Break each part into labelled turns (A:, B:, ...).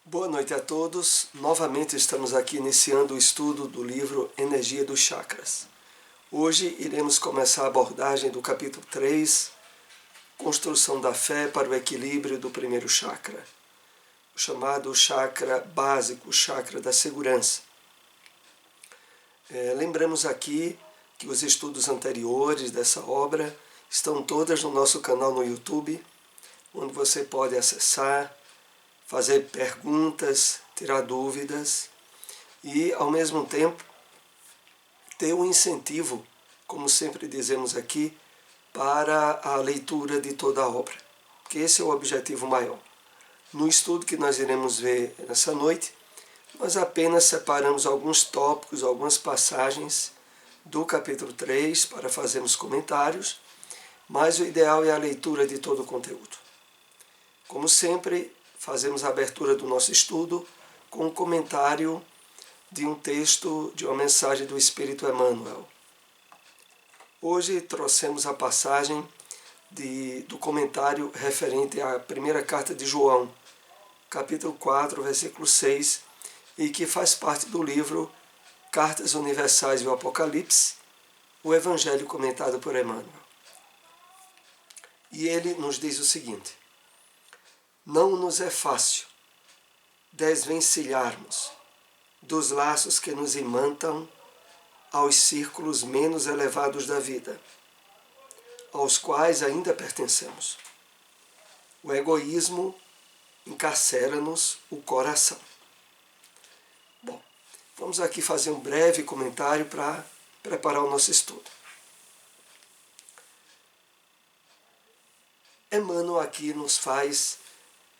A: Boa noite a todos. Novamente estamos aqui iniciando o estudo do livro Energia dos Chakras. Hoje iremos começar a abordagem do capítulo 3, Construção da Fé para o Equilíbrio do Primeiro Chakra, o chamado chakra básico, o chakra da segurança. Lembramos aqui que os estudos anteriores dessa obra estão todas no nosso canal no YouTube, onde você pode acessar, fazer perguntas, tirar dúvidas e, ao mesmo tempo, ter um incentivo, como sempre dizemos aqui, para a leitura de toda a obra, porque esse é o objetivo maior. No estudo que nós iremos ver nessa noite, nós apenas separamos alguns tópicos, algumas passagens do capítulo 3 para fazermos comentários, mas o ideal é a leitura de todo o conteúdo. Como sempre, fazemos a abertura do nosso estudo com um comentário de um texto, de uma mensagem do Espírito Emmanuel. Hoje trouxemos a passagem do comentário referente à primeira carta de João, capítulo 4, versículo 6, e que faz parte do livro Cartas Universais e o Apocalipse, o Evangelho comentado por Emmanuel. E ele nos diz o seguinte: não nos é fácil desvencilharmos dos laços que nos imantam aos círculos menos elevados da vida, aos quais ainda pertencemos. O egoísmo encarcera-nos o coração. Bom, vamos aqui fazer um breve comentário para preparar o nosso estudo. Emmanuel aqui nos faz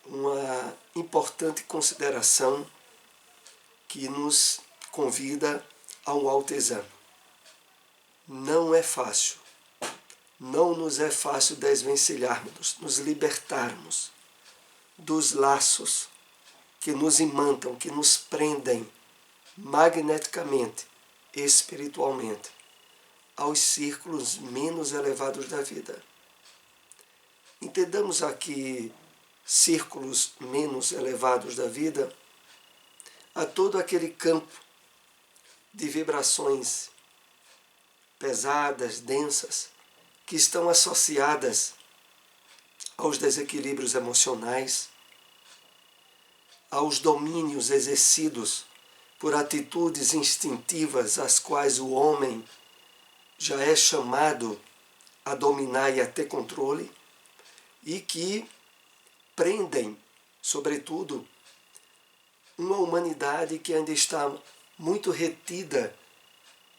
A: uma importante consideração que nos convida a um autoexame. Não é fácil, não nos é fácil desvencilharmos, nos libertarmos dos laços que nos imantam, que nos prendem magneticamente, espiritualmente, aos círculos menos elevados da vida. Entendamos aqui círculos menos elevados da vida a todo aquele campo de vibrações pesadas, densas, que estão associadas aos desequilíbrios emocionais, aos domínios exercidos por atitudes instintivas às quais o homem já é chamado a dominar e a ter controle, e que prendem, sobretudo, uma humanidade que ainda está muito retida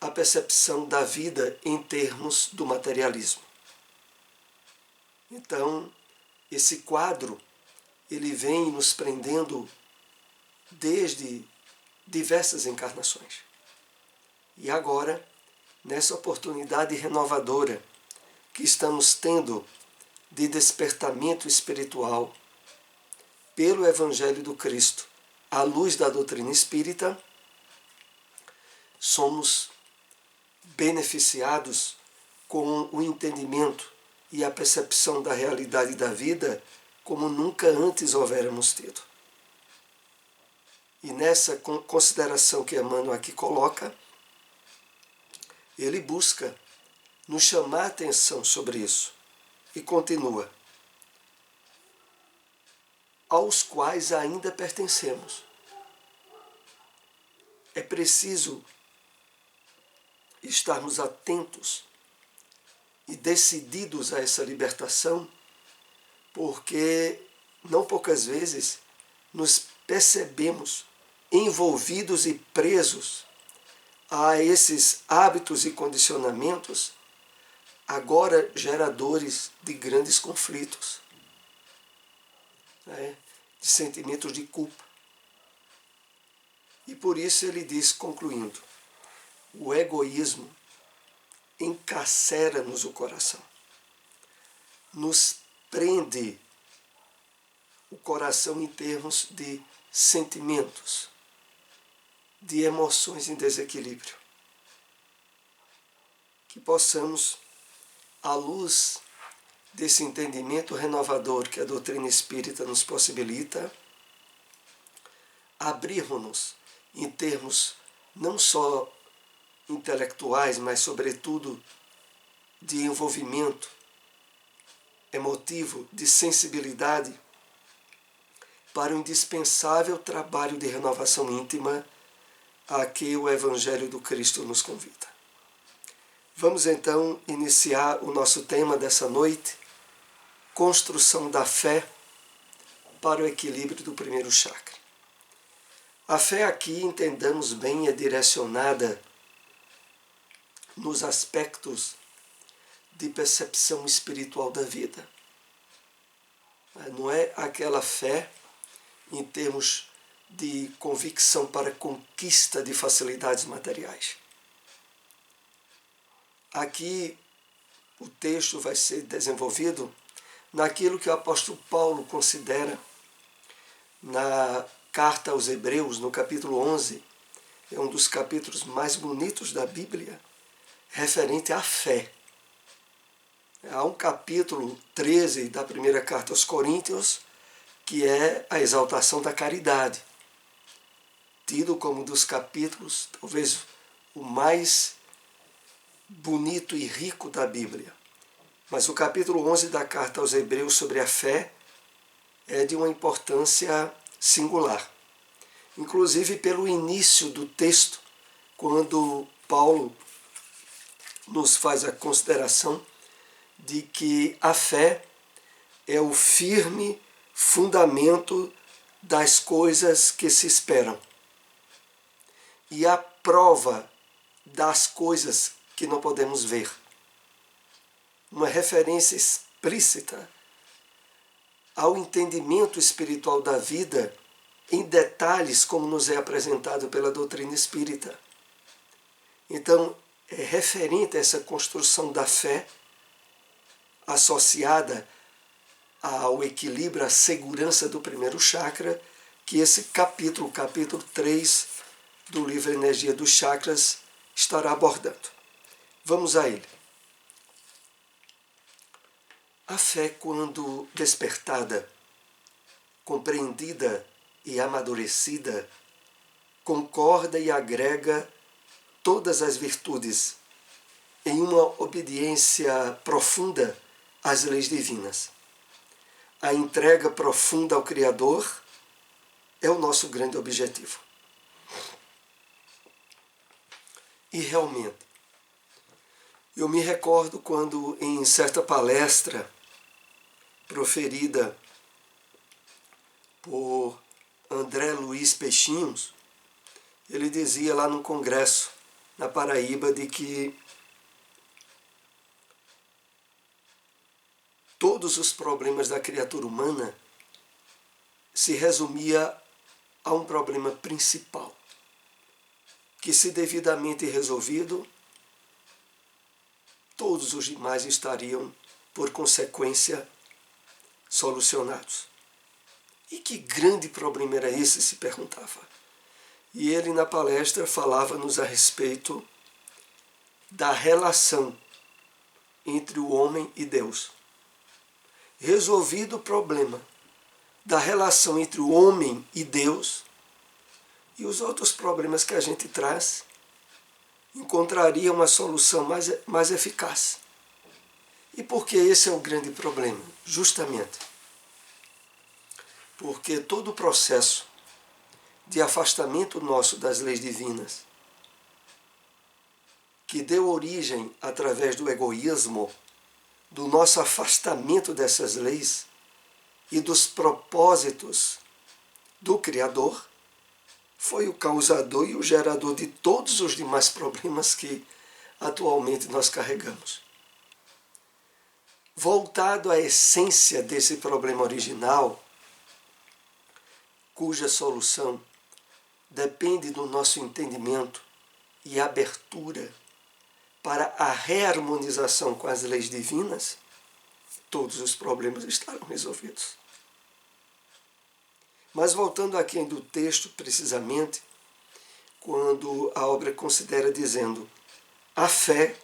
A: à percepção da vida em termos do materialismo. Então, esse quadro, ele vem nos prendendo desde diversas encarnações. E agora, nessa oportunidade renovadora que estamos tendo de despertamento espiritual pelo Evangelho do Cristo, à luz da doutrina espírita, somos beneficiados com o entendimento e a percepção da realidade da vida como nunca antes houvéramos tido. E nessa consideração que Emmanuel aqui coloca, ele busca nos chamar a atenção sobre isso e continua: aos quais ainda pertencemos. É preciso estarmos atentos e decididos a essa libertação, porque não poucas vezes nos percebemos envolvidos e presos a esses hábitos e condicionamentos, agora geradores de grandes conflitos, de sentimentos de culpa. E por isso ele diz, concluindo: o egoísmo encarcera-nos o coração, nos prende o coração em termos de sentimentos, de emoções em desequilíbrio. Que possamos, à luz desse entendimento renovador que a doutrina espírita nos possibilita, abrirmos-nos em termos não só intelectuais, mas sobretudo de envolvimento emotivo, de sensibilidade, para o indispensável trabalho de renovação íntima a que o Evangelho do Cristo nos convida. Vamos então iniciar o nosso tema dessa noite, construção da fé para o equilíbrio do primeiro chakra. A fé aqui, entendamos bem, é direcionada nos aspectos de percepção espiritual da vida. Não é aquela fé em termos de convicção para conquista de facilidades materiais. Aqui o texto vai ser desenvolvido naquilo que o apóstolo Paulo considera na carta aos Hebreus, no capítulo 11, é um dos capítulos mais bonitos da Bíblia, referente à fé. Há um capítulo 13 da primeira carta aos Coríntios, que é a exaltação da caridade, tido como um dos capítulos, talvez o mais bonito e rico da Bíblia. Mas o capítulo 11 da carta aos Hebreus sobre a fé é de uma importância singular. Inclusive pelo início do texto, quando Paulo nos faz a consideração de que a fé é o firme fundamento das coisas que se esperam e a prova das coisas que não podemos ver. Uma referência explícita ao entendimento espiritual da vida em detalhes, como nos é apresentado pela doutrina espírita. Então, é referente a essa construção da fé associada ao equilíbrio, à segurança do primeiro chakra, que esse capítulo 3 do livro Energia dos Chakras, estará abordando. Vamos a ele. A fé, quando despertada, compreendida e amadurecida, concorda e agrega todas as virtudes em uma obediência profunda às leis divinas. A entrega profunda ao Criador é o nosso grande objetivo. E realmente, eu me recordo quando em certa palestra proferida por André Luiz Peixinhos, ele dizia lá no congresso, na Paraíba, de que todos os problemas da criatura humana se resumia a um problema principal, que, se devidamente resolvido, todos os demais estariam, por consequência, solucionados. E que grande problema era esse, se perguntava. E ele, na palestra, falava-nos a respeito da relação entre o homem e Deus. Resolvido o problema da relação entre o homem e Deus, e os outros problemas que a gente traz encontrariam uma solução mais eficaz. E por que esse é o grande problema? Justamente porque todo o processo de afastamento nosso das leis divinas, que deu origem, através do egoísmo, do nosso afastamento dessas leis e dos propósitos do Criador, foi o causador e o gerador de todos os demais problemas que atualmente nós carregamos. Voltado à essência desse problema original, cuja solução depende do nosso entendimento e abertura para a reharmonização com as leis divinas, todos os problemas estarão resolvidos. Mas voltando aqui do texto, precisamente, quando a obra considera dizendo: a fé,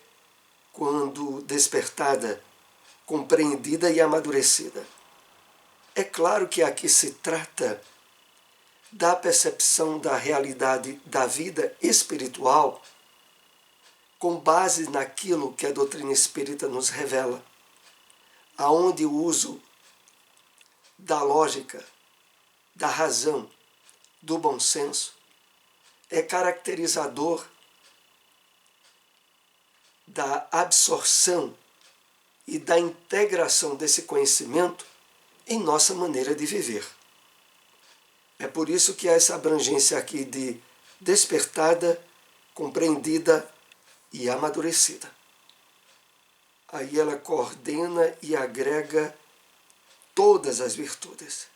A: quando despertada, compreendida e amadurecida. É claro que aqui se trata da percepção da realidade da vida espiritual com base naquilo que a doutrina espírita nos revela, aonde o uso da lógica, da razão, do bom senso é caracterizador da absorção e da integração desse conhecimento em nossa maneira de viver. É por isso que há essa abrangência aqui de despertada, compreendida e amadurecida. Aí ela coordena e agrega todas as virtudes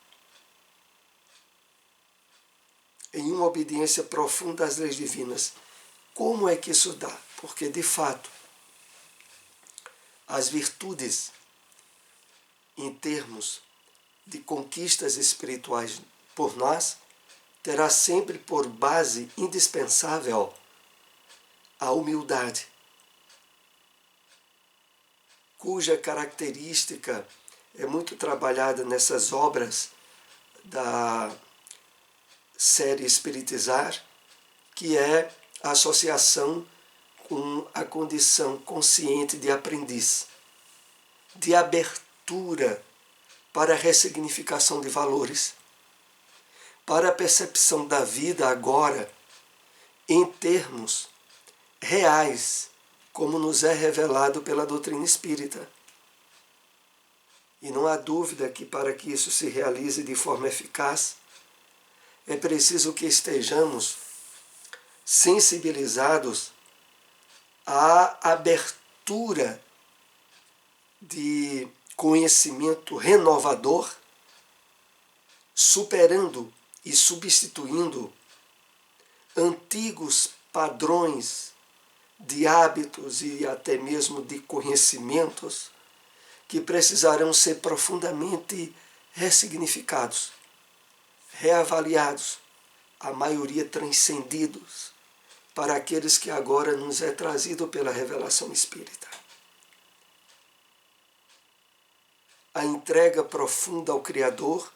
A: em uma obediência profunda às leis divinas. Como é que isso dá? Porque, de fato, as virtudes, em termos de conquistas espirituais por nós, terá sempre por base indispensável a humildade, cuja característica é muito trabalhada nessas obras da série Espiritizar, que é a associação com a condição consciente de aprendiz, de abertura para a ressignificação de valores, para a percepção da vida agora em termos reais, como nos é revelado pela doutrina espírita. E não há dúvida que para que isso se realize de forma eficaz, é preciso que estejamos sensibilizados à abertura de conhecimento renovador, superando e substituindo antigos padrões de hábitos e até mesmo de conhecimentos que precisarão ser profundamente ressignificados, reavaliados, a maioria transcendidos, para aqueles que agora nos é trazido pela revelação espírita. A entrega profunda ao Criador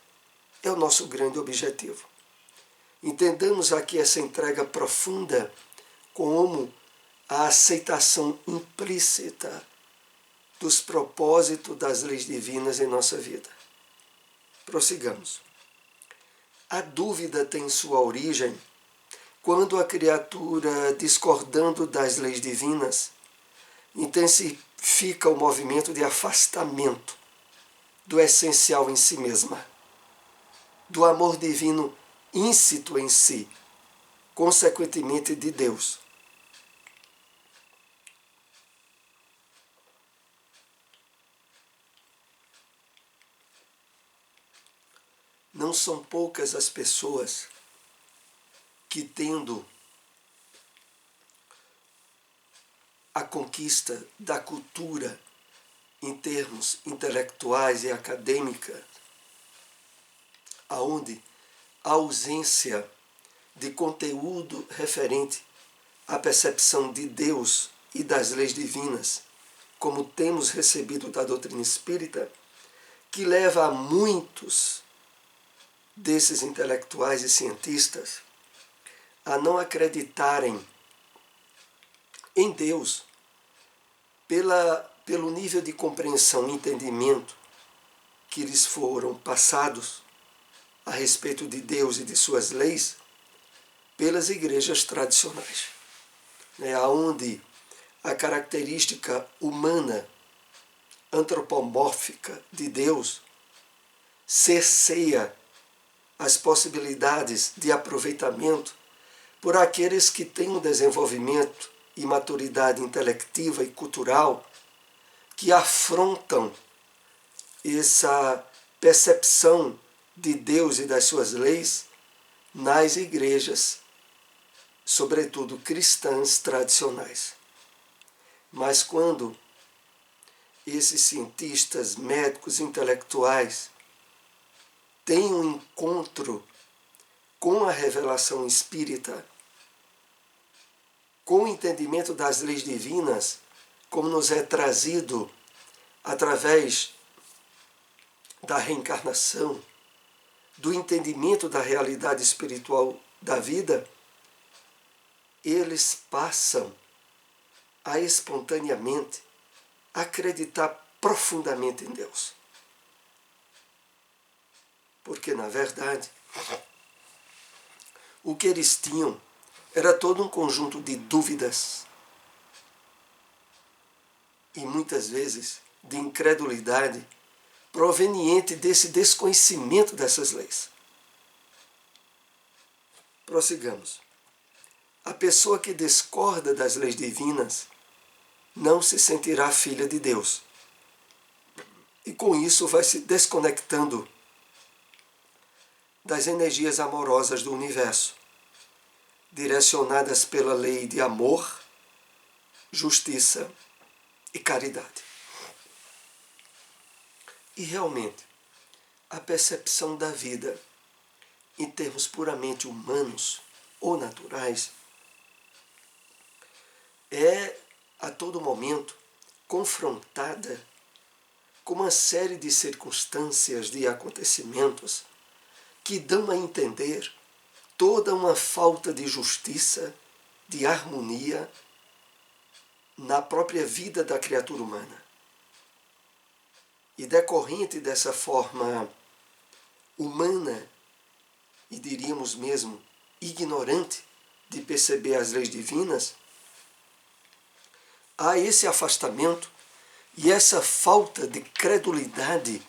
A: é o nosso grande objetivo. Entendamos aqui essa entrega profunda como a aceitação implícita dos propósitos das leis divinas em nossa vida. Prossigamos. A dúvida tem sua origem quando a criatura, discordando das leis divinas, intensifica o movimento de afastamento do essencial em si mesma, do amor divino íncito em si, consequentemente de Deus. Não são poucas as pessoas que, tendo a conquista da cultura em termos intelectuais e acadêmicos, aonde a ausência de conteúdo referente à percepção de Deus e das leis divinas, como temos recebido da doutrina espírita, que leva a muitos desses intelectuais e cientistas a não acreditarem em Deus pelo nível de compreensão e entendimento que lhes foram passados a respeito de Deus e de suas leis pelas igrejas tradicionais, onde a característica humana, antropomórfica de Deus cerceia as possibilidades de aproveitamento por aqueles que têm um desenvolvimento e maturidade intelectiva e cultural que afrontam essa percepção de Deus e das suas leis nas igrejas, sobretudo cristãs tradicionais. Mas quando esses cientistas, médicos, intelectuais têm um encontro com a revelação espírita, com o entendimento das leis divinas, como nos é trazido através da reencarnação, do entendimento da realidade espiritual da vida, eles passam a espontaneamente acreditar profundamente em Deus. Porque, na verdade, o que eles tinham era todo um conjunto de dúvidas e, muitas vezes, de incredulidade proveniente desse desconhecimento dessas leis. Prossigamos. A pessoa que discorda das leis divinas não se sentirá filha de Deus. E com isso vai se desconectando das energias amorosas do universo, direcionadas pela lei de amor, justiça e caridade. E realmente, a percepção da vida, em termos puramente humanos ou naturais, é a todo momento confrontada com uma série de circunstâncias, de acontecimentos que dão a entender toda uma falta de justiça, de harmonia na própria vida da criatura humana. E decorrente dessa forma humana, e diríamos mesmo ignorante, de perceber as leis divinas, há esse afastamento e essa falta de credulidade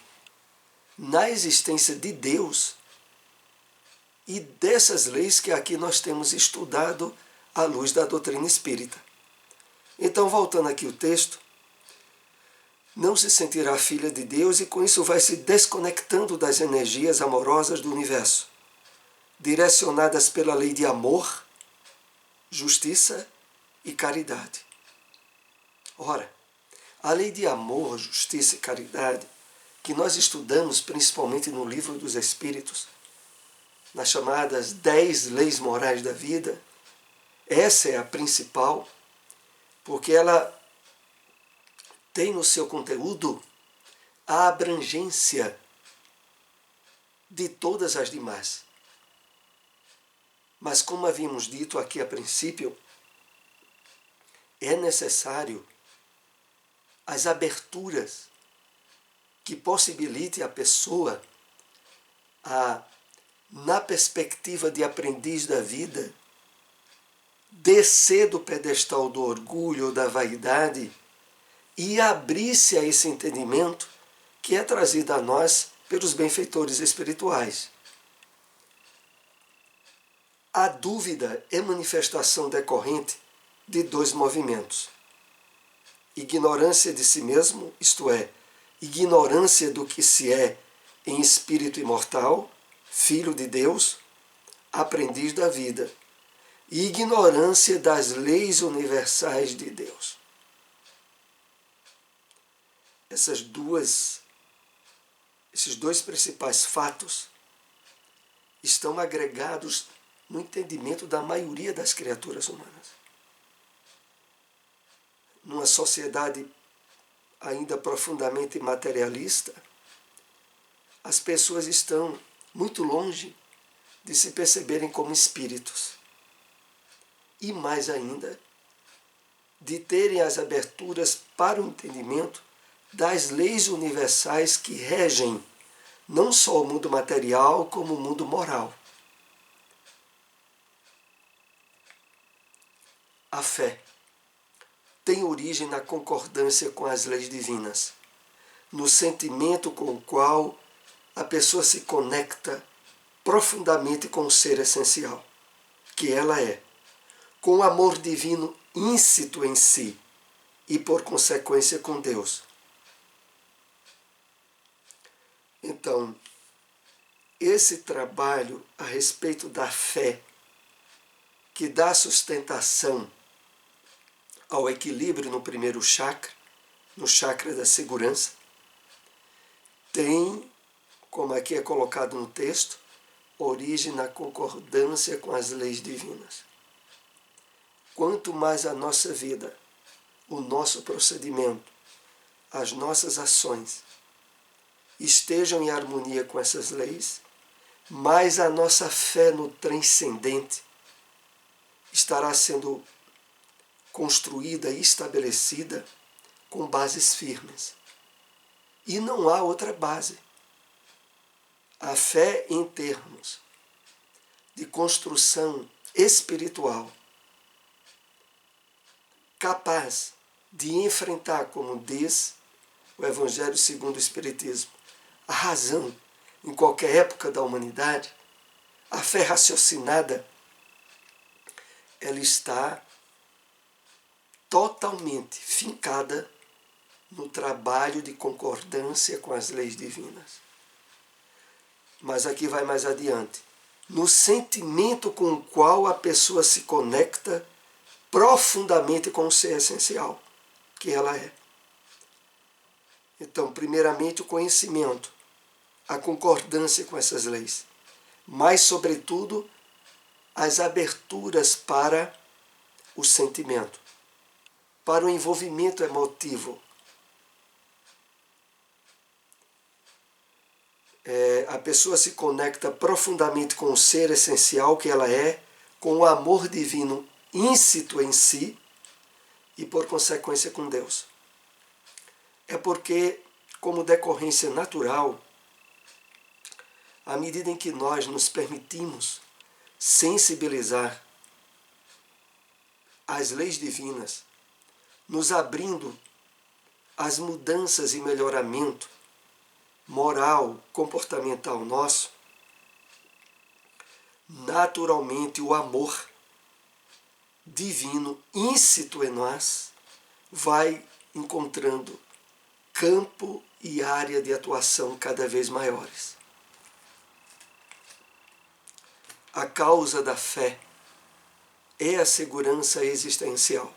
A: na existência de Deus e dessas leis que aqui nós temos estudado à luz da doutrina espírita. Então, voltando aqui o texto, não se sentirá filha de Deus e com isso vai se desconectando das energias amorosas do universo, direcionadas pela lei de amor, justiça e caridade. Ora, a lei de amor, justiça e caridade, que nós estudamos principalmente no Livro dos Espíritos, nas chamadas 10 leis morais da vida, essa é a principal, porque ela tem no seu conteúdo a abrangência de todas as demais. Mas como havíamos dito aqui a princípio, é necessário as aberturas que possibilitem a pessoa na perspectiva de aprendiz da vida, descer do pedestal do orgulho ou da vaidade e abrir-se a esse entendimento que é trazido a nós pelos benfeitores espirituais. A dúvida é manifestação decorrente de dois movimentos. Ignorância de si mesmo, isto é, ignorância do que se é em espírito imortal, filho de Deus, aprendiz da vida, e ignorância das leis universais de Deus. Esses dois principais fatos estão agregados no entendimento da maioria das criaturas humanas. Numa sociedade ainda profundamente materialista, as pessoas estão muito longe de se perceberem como espíritos. E mais ainda, de terem as aberturas para o entendimento das leis universais que regem não só o mundo material, como o mundo moral. A fé tem origem na concordância com as leis divinas, no sentimento com o qual a pessoa se conecta profundamente com o ser essencial, que ela é, com o amor divino íncito em si e, por consequência, com Deus. Então, esse trabalho a respeito da fé, que dá sustentação ao equilíbrio no primeiro chakra, no chakra da segurança, tem, como aqui é colocado no texto, origem na concordância com as leis divinas. Quanto mais a nossa vida, o nosso procedimento, as nossas ações estejam em harmonia com essas leis, mais a nossa fé no transcendente estará sendo construída e estabelecida com bases firmes. E não há outra base. A fé em termos de construção espiritual capaz de enfrentar, como diz o Evangelho segundo o Espiritismo, a razão em qualquer época da humanidade, a fé raciocinada, ela está totalmente fincada no trabalho de concordância com as leis divinas. Mas aqui vai mais adiante. No sentimento com o qual a pessoa se conecta profundamente com o ser essencial, que ela é. Então, primeiramente, o conhecimento, a concordância com essas leis, mas, sobretudo, as aberturas para o sentimento, para o envolvimento emotivo. A pessoa se conecta profundamente com o ser essencial que ela é, com o amor divino íncito em si e, por consequência, com Deus. É porque, como decorrência natural, à medida em que nós nos permitimos sensibilizar as leis divinas, nos abrindo às mudanças e melhoramento moral, comportamental nosso, naturalmente o amor divino íncito em nós vai encontrando campo e área de atuação cada vez maiores. A causa da fé é a segurança existencial,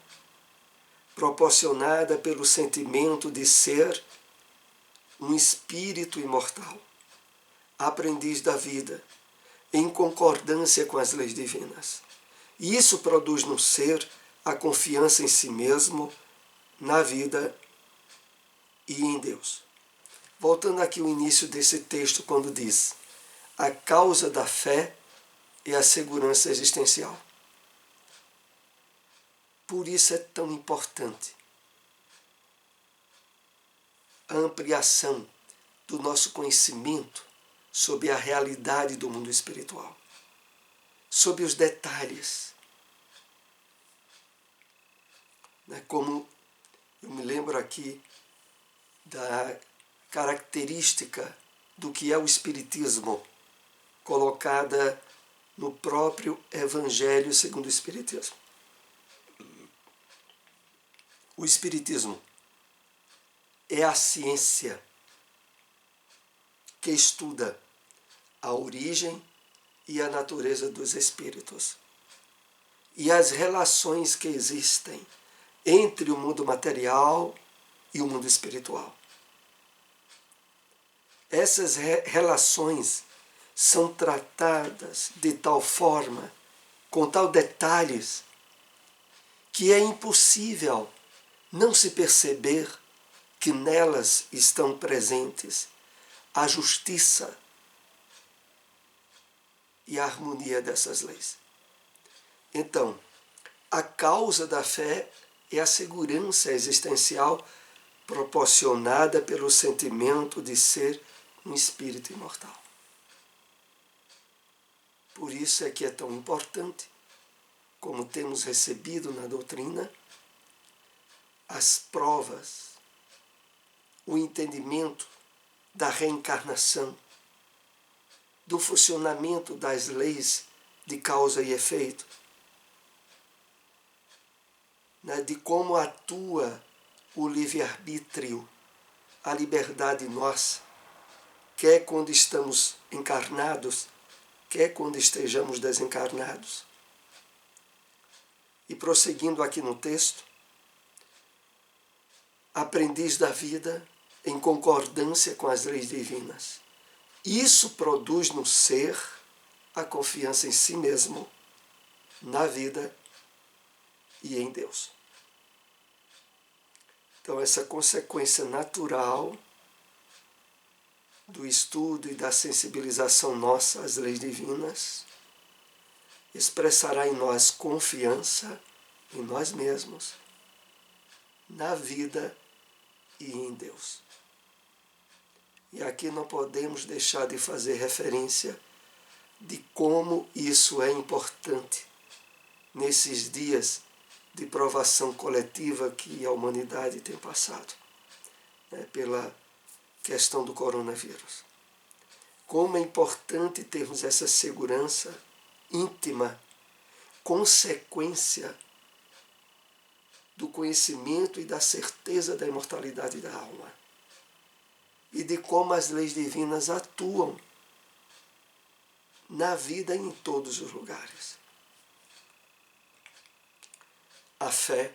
A: proporcionada pelo sentimento de ser um espírito imortal, aprendiz da vida, em concordância com as leis divinas. E isso produz no ser a confiança em si mesmo, na vida e em Deus. Voltando aqui ao início desse texto, quando diz: a causa da fé é a segurança existencial. Por isso é tão importante a ampliação do nosso conhecimento sobre a realidade do mundo espiritual, sobre os detalhes. Como eu me lembro aqui da característica do que é o Espiritismo, colocada no próprio Evangelho segundo o Espiritismo. O Espiritismo é a ciência que estuda a origem e a natureza dos espíritos e as relações que existem entre o mundo material e o mundo espiritual. Essas relações são tratadas de tal forma, com tal detalhes, que é impossível não se perceber que nelas estão presentes a justiça e a harmonia dessas leis. Então, a causa da fé é a segurança existencial proporcionada pelo sentimento de ser um espírito imortal. Por isso é que é tão importante, como temos recebido na doutrina, as provas, o entendimento da reencarnação, do funcionamento das leis de causa e efeito, de como atua o livre-arbítrio, a liberdade nossa, quer quando estamos encarnados, quer quando estejamos desencarnados. E prosseguindo aqui no texto, aprendiz da vida em concordância com as leis divinas. Isso produz no ser a confiança em si mesmo, na vida e em Deus. Então, essa consequência natural do estudo e da sensibilização nossa às leis divinas, expressará em nós confiança em nós mesmos, na vida e em Deus. E aqui não podemos deixar de fazer referência de como isso é importante nesses dias de provação coletiva que a humanidade tem passado, pela questão do coronavírus. Como é importante termos essa segurança íntima, consequência do conhecimento e da certeza da imortalidade da alma, e de como as leis divinas atuam na vida em todos os lugares. A fé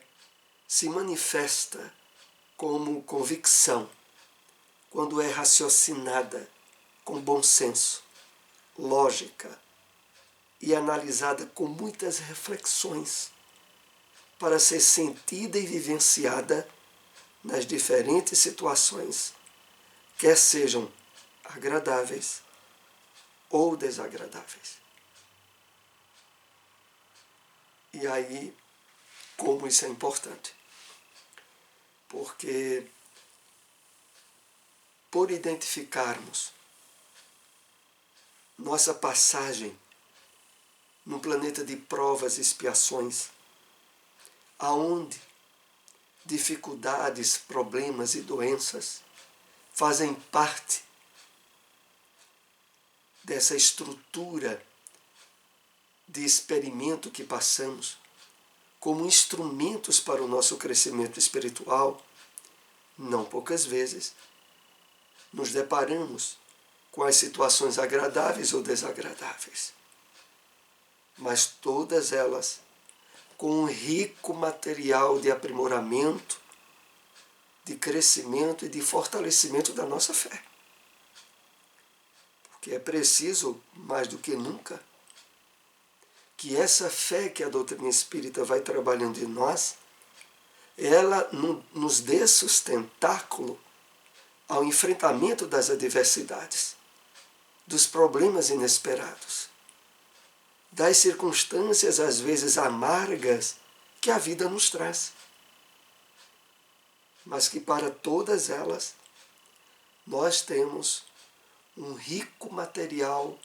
A: se manifesta como convicção quando é raciocinada com bom senso, lógica e analisada com muitas reflexões para ser sentida e vivenciada nas diferentes situações, quer sejam agradáveis ou desagradáveis. E aí, como isso é importante? Porque por identificarmos nossa passagem num planeta de provas e expiações, aonde dificuldades, problemas e doenças fazem parte dessa estrutura de experimento que passamos, como instrumentos para o nosso crescimento espiritual, não poucas vezes nos deparamos com as situações agradáveis ou desagradáveis, mas todas elas com um rico material de aprimoramento, de crescimento e de fortalecimento da nossa fé. Porque é preciso, mais do que nunca, que essa fé que a doutrina espírita vai trabalhando em nós, ela nos dê sustentáculo ao enfrentamento das adversidades, dos problemas inesperados, das circunstâncias às vezes amargas que a vida nos traz. Mas que para todas elas nós temos um rico material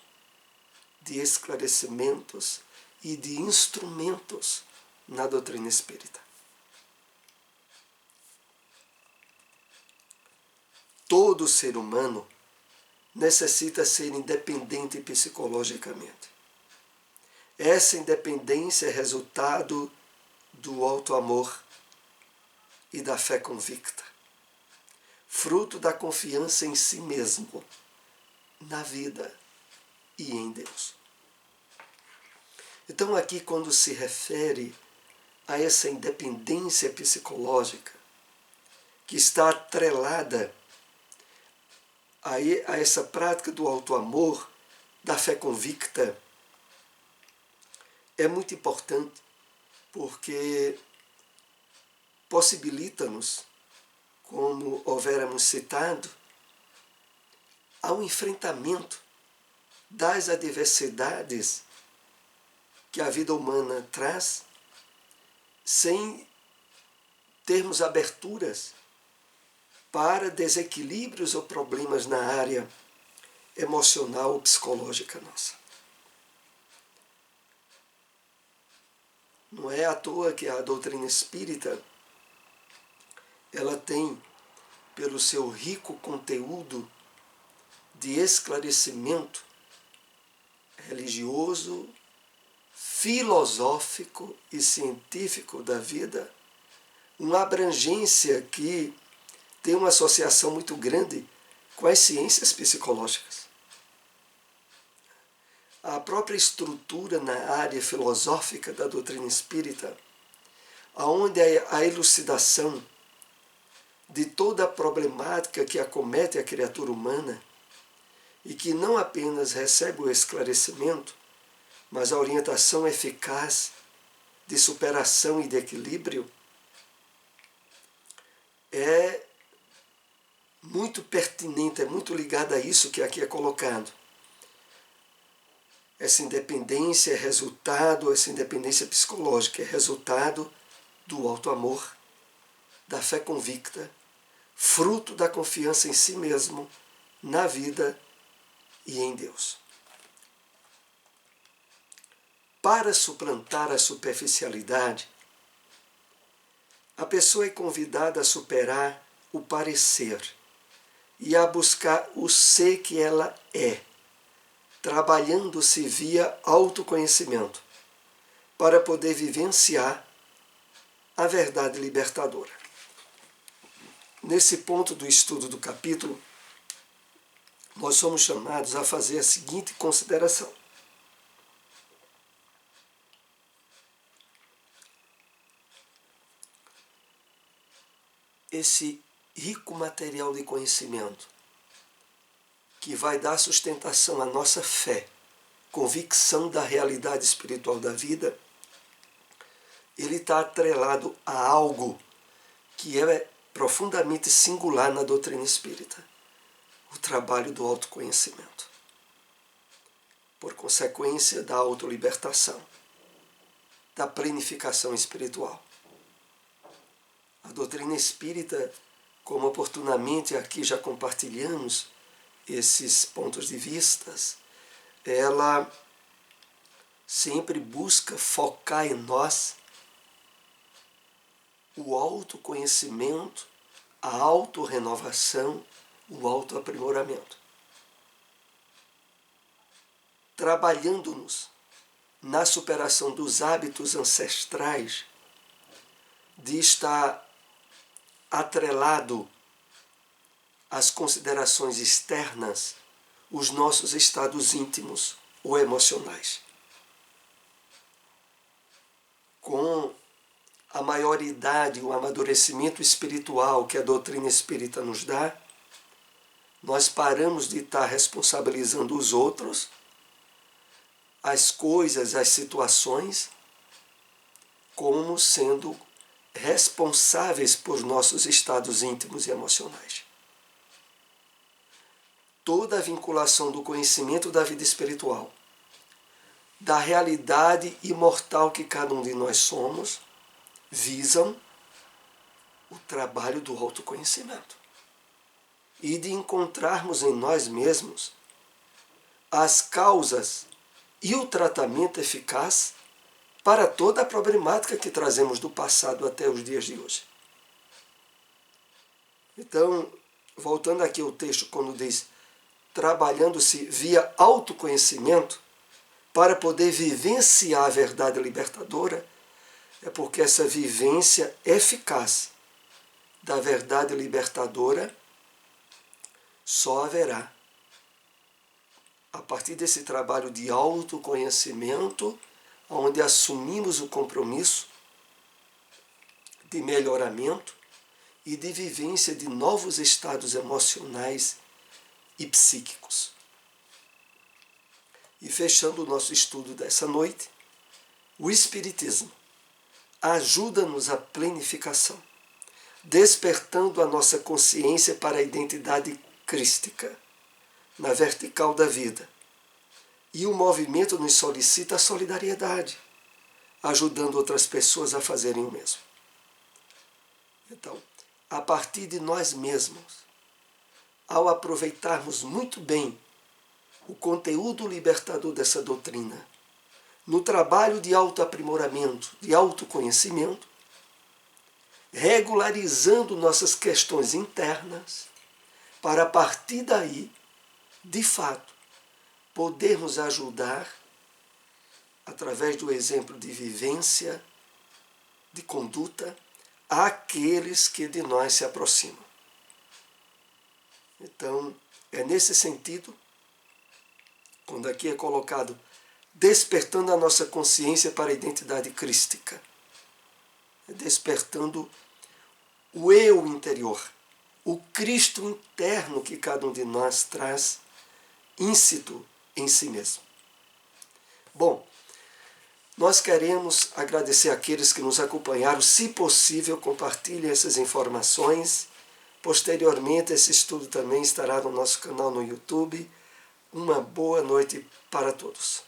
A: de esclarecimentos e de instrumentos na doutrina espírita. Todo ser humano necessita ser independente psicologicamente. Essa independência é resultado do alto amor e da fé convicta, fruto da confiança em si mesmo, na vida e em Deus. Então aqui, quando se refere a essa independência psicológica, que está atrelada a essa prática do alto amor, da fé convicta, é muito importante porque possibilita-nos, como houvéramos citado, ao enfrentamento das adversidades que a vida humana traz, sem termos aberturas para desequilíbrios ou problemas na área emocional ou psicológica nossa. Não é à toa que a doutrina espírita ela tem, pelo seu rico conteúdo de esclarecimento religioso, filosófico e científico da vida, uma abrangência que tem uma associação muito grande com as ciências psicológicas. A própria estrutura na área filosófica da doutrina espírita, onde a elucidação de toda a problemática que acomete a criatura humana e que não apenas recebe o esclarecimento, mas a orientação eficaz de superação e de equilíbrio, é muito pertinente, é muito ligada a isso que aqui é colocado. Essa independência é resultado, essa independência psicológica é resultado do alto amor, da fé convicta, fruto da confiança em si mesmo, na vida e em Deus. Para suplantar a superficialidade, a pessoa é convidada a superar o parecer e a buscar o ser que ela é, trabalhando-se via autoconhecimento, para poder vivenciar a verdade libertadora. Nesse ponto do estudo do capítulo, nós somos chamados a fazer a seguinte consideração. Esse rico material de conhecimento que vai dar sustentação à nossa fé, convicção da realidade espiritual da vida, ele está atrelado a algo que é profundamente singular na doutrina espírita, o trabalho do autoconhecimento. Por consequência da autolibertação, da planificação espiritual. A doutrina espírita, como oportunamente aqui já compartilhamos esses pontos de vistas, ela sempre busca focar em nós o autoconhecimento, a autorrenovação, o autoaprimoramento. Trabalhando-nos na superação dos hábitos ancestrais de estar atrelado às considerações externas, os nossos estados íntimos ou emocionais. Com a maioridade, o amadurecimento espiritual que a doutrina espírita nos dá, nós paramos de estar responsabilizando os outros, as coisas, as situações, como sendo responsáveis por nossos estados íntimos e emocionais. Toda a vinculação do conhecimento da vida espiritual, da realidade imortal que cada um de nós somos, visam o trabalho do autoconhecimento e de encontrarmos em nós mesmos as causas e o tratamento eficaz para toda a problemática que trazemos do passado até os dias de hoje. Então, voltando aqui ao texto, quando diz trabalhando-se via autoconhecimento para poder vivenciar a verdade libertadora, é porque essa vivência eficaz da verdade libertadora só haverá a partir desse trabalho de autoconhecimento, onde assumimos o compromisso de melhoramento e de vivência de novos estados emocionais e psíquicos. E fechando o nosso estudo dessa noite, o Espiritismo ajuda-nos à planificação, despertando a nossa consciência para a identidade crística, na vertical da vida. E o movimento nos solicita a solidariedade, ajudando outras pessoas a fazerem o mesmo. Então, a partir de nós mesmos, ao aproveitarmos muito bem o conteúdo libertador dessa doutrina, no trabalho de autoaprimoramento, de autoconhecimento, regularizando nossas questões internas, para a partir daí, de fato, podermos ajudar, através do exemplo de vivência, de conduta, àqueles que de nós se aproximam. Então, é nesse sentido, quando aqui é colocado, despertando a nossa consciência para a identidade crística, despertando o eu interior, o Cristo interno que cada um de nós traz íncito em si mesmo. Bom, nós queremos agradecer àqueles que nos acompanharam. Se possível, compartilhem essas informações Posteriormente, esse estudo também estará no nosso canal no YouTube. Uma boa noite para todos.